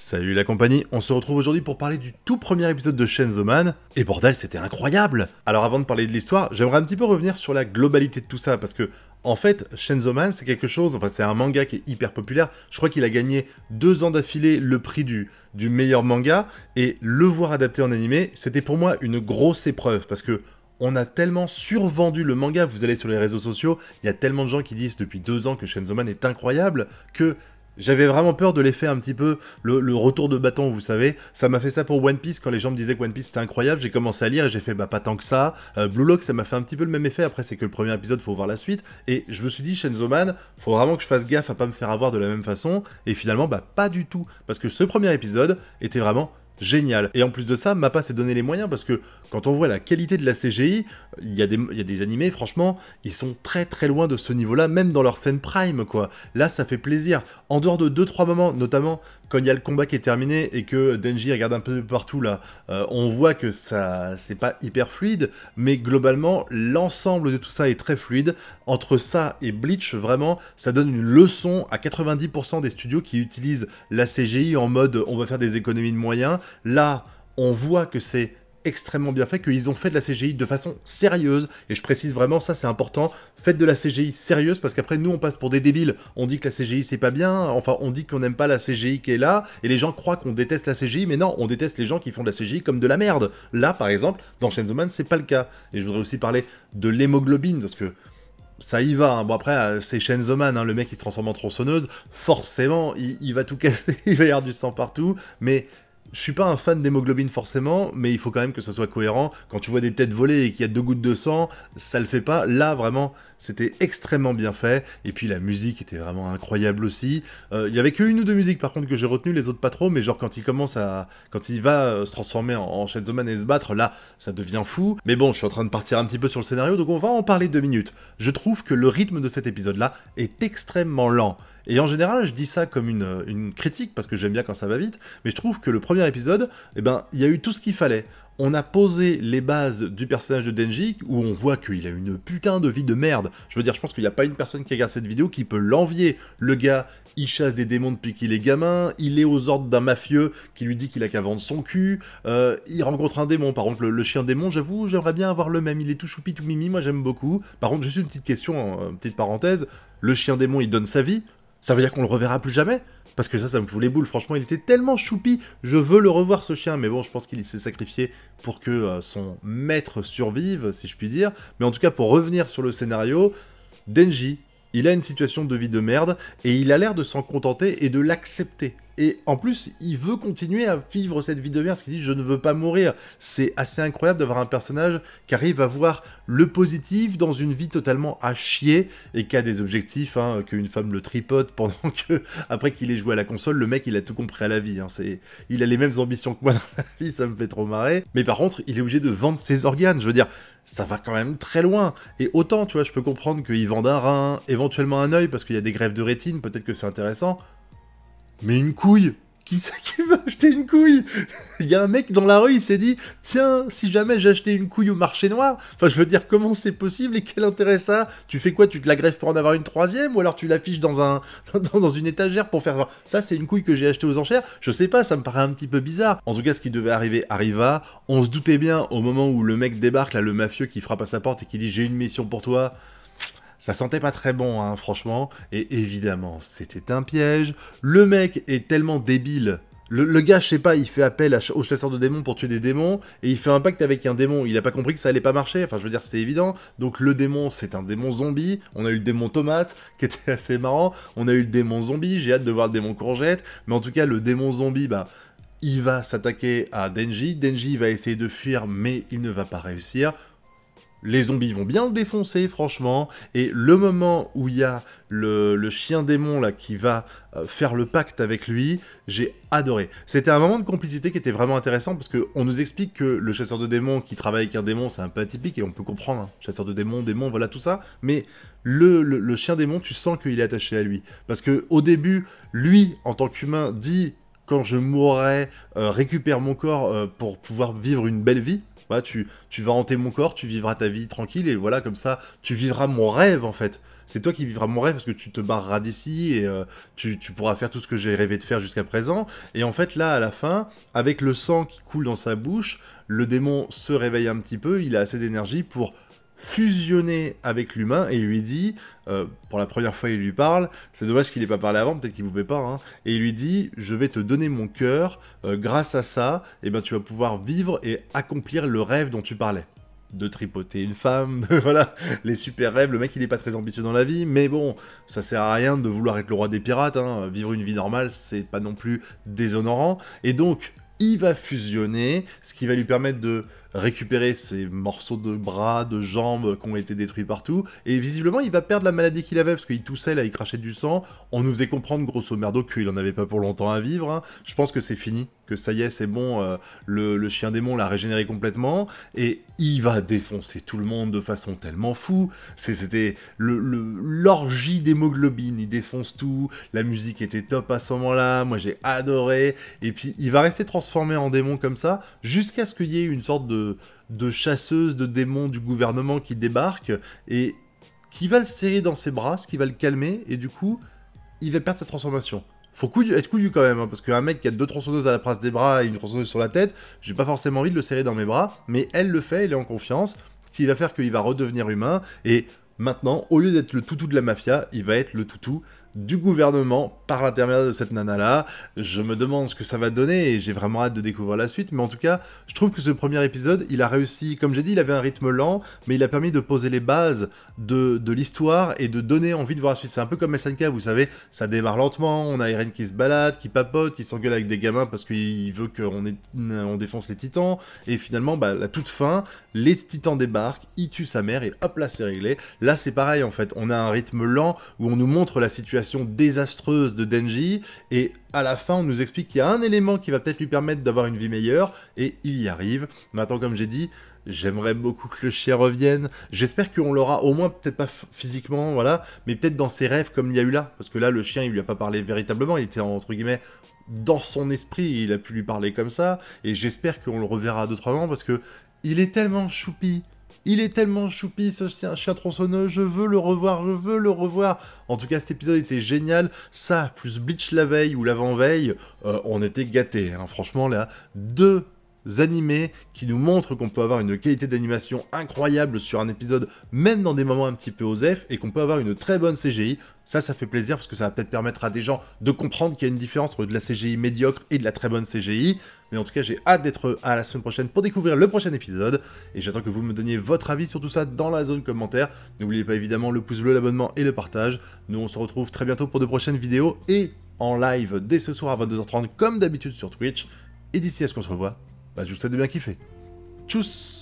Salut la compagnie, on se retrouve aujourd'hui pour parler du tout premier épisode de Chainsaw Man, et bordel c'était incroyable. Alors avant de parler de l'histoire, j'aimerais un petit peu revenir sur la globalité de tout ça, parce que en fait, Chainsaw Man c'est quelque chose, enfin c'est un manga qui est hyper populaire, je crois qu'il a gagné 2 ans d'affilée le prix du meilleur manga, et le voir adapté en animé, c'était pour moi une grosse épreuve, parce que on a tellement survendu le manga, vous allez sur les réseaux sociaux, il y a tellement de gens qui disent depuis 2 ans que Chainsaw Man est incroyable, que j'avais vraiment peur de l'effet un petit peu, le retour de bâton, vous savez. Ça m'a fait ça pour One Piece, quand les gens me disaient que One Piece c'était incroyable, j'ai commencé à lire et j'ai fait bah pas tant que ça. Blue Lock, ça m'a fait un petit peu le même effet, après c'est que le premier épisode, faut voir la suite. Et je me suis dit, Chainsaw Man, faut vraiment que je fasse gaffe à pas me faire avoir de la même façon. Et finalement, bah pas du tout. Parce que ce premier épisode était vraiment génial. Et en plus de ça, Mappa s'est donné les moyens, parce que quand on voit la qualité de la CGI, il y a des animés, franchement, ils sont très très loin de ce niveau-là, même dans leur scène prime, quoi. Là, ça fait plaisir. En dehors de 2-3 moments, notamment quand il y a le combat qui est terminé et que Denji regarde un peu partout, là, on voit que ça, c'est pas hyper fluide, mais globalement, l'ensemble de tout ça est très fluide. Entre ça et Bleach, vraiment, ça donne une leçon à 90% des studios qui utilisent la CGI en mode on va faire des économies de moyens. Là, on voit que c'est extrêmement bien fait, qu'ils ont fait de la CGI de façon sérieuse, et je précise vraiment, ça c'est important, faites de la CGI sérieuse, parce qu'après nous on passe pour des débiles, on dit que la CGI c'est pas bien, enfin on dit qu'on n'aime pas la CGI qui est là, et les gens croient qu'on déteste la CGI, mais non, on déteste les gens qui font de la CGI comme de la merde. Là par exemple, dans Chainsaw Man c'est pas le cas, et je voudrais aussi parler de l'hémoglobine, parce que ça y va, hein. Bon après, c'est Chainsaw Man, hein, le mec qui se transforme en tronçonneuse, forcément, il va tout casser, il va y avoir du sang partout, mais je suis pas un fan d'hémoglobine forcément, mais il faut quand même que ce soit cohérent. Quand tu vois des têtes volées et qu'il y a 2 gouttes de sang, ça le fait pas. Là, vraiment, c'était extrêmement bien fait. Et puis la musique était vraiment incroyable aussi. Il y avait que 1 ou 2 musiques par contre que j'ai retenues, les autres pas trop, mais genre quand il commence quand il va se transformer en Chainsaw Man et se battre, là, ça devient fou. Mais bon, je suis en train de partir un petit peu sur le scénario, donc on va en parler 2 minutes. Je trouve que le rythme de cet épisode-là est extrêmement lent. Et en général, je dis ça comme une critique, parce que j'aime bien quand ça va vite, mais je trouve que le premier épisode, eh ben, il y a eu tout ce qu'il fallait. On a posé les bases du personnage de Denji, où on voit qu'il a une putain de vie de merde. Je veux dire, je pense qu'il n'y a pas une personne qui regarde cette vidéo qui peut l'envier. Le gars, il chasse des démons depuis qu'il est gamin, il est aux ordres d'un mafieux qui lui dit qu'il a qu'à vendre son cul, il rencontre un démon. Par contre, le chien démon, j'avoue, j'aimerais bien avoir le même. Il est tout choupi, tout mimi, moi j'aime beaucoup. Par contre, juste une petite question, une petite parenthèse, le chien démon, il donne sa vie. Ça veut dire qu'on le reverra plus jamais? Parce que ça me fout les boules, franchement, il était tellement choupi, je veux le revoir ce chien, mais bon, je pense qu'il s'est sacrifié pour que son maître survive, si je puis dire. Mais en tout cas, pour revenir sur le scénario, Denji, il a une situation de vie de merde, et il a l'air de s'en contenter et de l'accepter. Et en plus, il veut continuer à vivre cette vie de merde, parce qu'il dit « je ne veux pas mourir ». C'est assez incroyable d'avoir un personnage qui arrive à voir le positif dans une vie totalement à chier, et qui a des objectifs, hein, qu'une femme le tripote pendant que, après qu'il ait joué à la console, le mec il a tout compris à la vie. Hein, il a les mêmes ambitions que moi dans la vie, ça me fait trop marrer. Mais par contre, il est obligé de vendre ses organes, je veux dire, ça va quand même très loin. Et autant, tu vois, je peux comprendre qu'il vende un rein, éventuellement un œil, parce qu'il y a des greffes de rétine, peut-être que c'est intéressant. Mais une couille? Qui c'est qui va acheter une couille? Il y a un mec dans la rue, il s'est dit « Tiens, si jamais j'achetais une couille au marché noir ?» Enfin, je veux dire, comment c'est possible et quel intérêt ça? Tu fais quoi? Tu te la greffes pour en avoir une 3e? Ou alors tu l'affiches dans une étagère pour faire genre « Ça, c'est une couille que j'ai achetée aux enchères ?» Je sais pas, ça me paraît un petit peu bizarre. En tout cas, ce qui devait arriver arriva. On se doutait bien, au moment où le mec débarque, là, le mafieux qui frappe à sa porte et qui dit « J'ai une mission pour toi », ça sentait pas très bon, hein, franchement, et évidemment, c'était un piège. Le mec est tellement débile. Le gars, je sais pas, il fait appel au chasseur de démons pour tuer des démons, et il fait un pacte avec un démon. Il a pas compris que ça allait pas marcher, enfin, je veux dire, c'était évident. Donc le démon, c'est un démon zombie. On a eu le démon tomate, qui était assez marrant. On a eu le démon zombie, j'ai hâte de voir le démon courgette. Mais en tout cas, le démon zombie, bah, il va s'attaquer à Denji. Denji va essayer de fuir, mais il ne va pas réussir. Les zombies vont bien le défoncer, franchement, et le moment où il y a le chien démon là qui va faire le pacte avec lui, j'ai adoré. C'était un moment de complicité qui était vraiment intéressant, parce qu'on nous explique que le chasseur de démons qui travaille avec un démon, c'est un peu atypique, et on peut comprendre, hein, chasseur de démons, voilà tout ça, mais le chien démon, tu sens qu'il est attaché à lui. Parce que au début, lui, en tant qu'humain, dit « Quand je mourrai, récupère mon corps pour pouvoir vivre une belle vie ». Voilà, tu vas hanter mon corps, tu vivras ta vie tranquille, et voilà, comme ça, tu vivras mon rêve, en fait. c'est toi qui vivras mon rêve parce que tu te barreras d'ici et tu pourras faire tout ce que j'ai rêvé de faire jusqu'à présent. Et en fait, là, à la fin, avec le sang qui coule dans sa bouche, le démon se réveille un petit peu, il a assez d'énergie pour fusionner avec l'humain et il lui dit, pour la première fois il lui parle, c'est dommage qu'il n'ait pas parlé avant, peut-être qu'il pouvait pas, hein, et il lui dit, je vais te donner mon cœur, grâce à ça, et ben tu vas pouvoir vivre et accomplir le rêve dont tu parlais. De tripoter une femme, voilà, les super rêves, le mec il est pas très ambitieux dans la vie, mais bon, ça sert à rien de vouloir être le roi des pirates, hein. Vivre une vie normale, c'est pas non plus déshonorant, et donc, il va fusionner, ce qui va lui permettre de récupérer ses morceaux de bras, de jambes qui ont été détruits partout, et visiblement il va perdre la maladie qu'il avait, parce qu'il toussait là, il crachait du sang, on nous faisait comprendre grosso merdo qu'il en avait pas pour longtemps à vivre, hein. Je pense que c'est fini, que ça y est, c'est bon, le chien démon l'a régénéré complètement, et il va défoncer tout le monde de façon tellement fou, c'était l'orgie d'hémoglobine, il défonce tout, la musique était top à ce moment-là, moi j'ai adoré, et puis il va rester transformé en démon comme ça, jusqu'à ce qu'il y ait une sorte de chasseuse de démons du gouvernement qui débarque, et qui va le serrer dans ses bras, ce qui va le calmer, et du coup, il va perdre sa transformation. Faut être couillu quand même, hein, parce qu'un mec qui a 2 tronçonneuses à la place des bras et une tronçonneuse sur la tête, j'ai pas forcément envie de le serrer dans mes bras, mais elle le fait, elle est en confiance, ce qui va faire qu'il va redevenir humain, et maintenant, au lieu d'être le toutou de la mafia, il va être le toutou du gouvernement par l'intermédiaire de cette nana-là. Je me demande ce que ça va donner et j'ai vraiment hâte de découvrir la suite, mais en tout cas, je trouve que ce premier épisode, il a réussi, comme j'ai dit, il avait un rythme lent, mais il a permis de poser les bases de l'histoire et de donner envie de voir la suite. C'est un peu comme SNK, vous savez, ça démarre lentement, on a Eren qui se balade, qui papote, qui s'engueule avec des gamins parce qu'il veut qu'on défonce les titans, et finalement, bah, la toute fin, les titans débarquent, ils tuent sa mère, et hop là, c'est réglé. Là, c'est pareil, en fait, on a un rythme lent où on nous montre la situation désastreuse de Denji, et à la fin on nous explique qu'il y a un élément qui va peut-être lui permettre d'avoir une vie meilleure, et il y arrive. Maintenant, comme j'ai dit, j'aimerais beaucoup que le chien revienne, j'espère qu'on l'aura au moins, peut-être pas physiquement, voilà, mais peut-être dans ses rêves comme il y a eu là, parce que là le chien il lui a pas parlé véritablement, il était entre guillemets dans son esprit, il a pu lui parler comme ça, et j'espère qu'on le reverra d'autres moments, parce que il est tellement choupi. Il est tellement choupi, ce chien tronçonneux, je veux le revoir, je veux le revoir. En tout cas, cet épisode était génial. Ça, plus Bleach la veille ou l'avant-veille, on était gâtés, hein. Franchement, là, 2 animés qui nous montrent qu'on peut avoir une qualité d'animation incroyable sur un épisode, même dans des moments un petit peu osef, et qu'on peut avoir une très bonne CGI. Ça fait plaisir, parce que ça va peut-être permettre à des gens de comprendre qu'il y a une différence entre de la CGI médiocre et de la très bonne CGI. Mais en tout cas, j'ai hâte d'être à la semaine prochaine pour découvrir le prochain épisode, et j'attends que vous me donniez votre avis sur tout ça dans la zone commentaire. N'oubliez pas évidemment le pouce bleu, l'abonnement et le partage. Nous, on se retrouve très bientôt pour de prochaines vidéos, et en live dès ce soir à 22h30, comme d'habitude sur Twitch. Et d'ici à ce qu'on se revoit, bah, je vous souhaite de bien kiffer. Tchuss!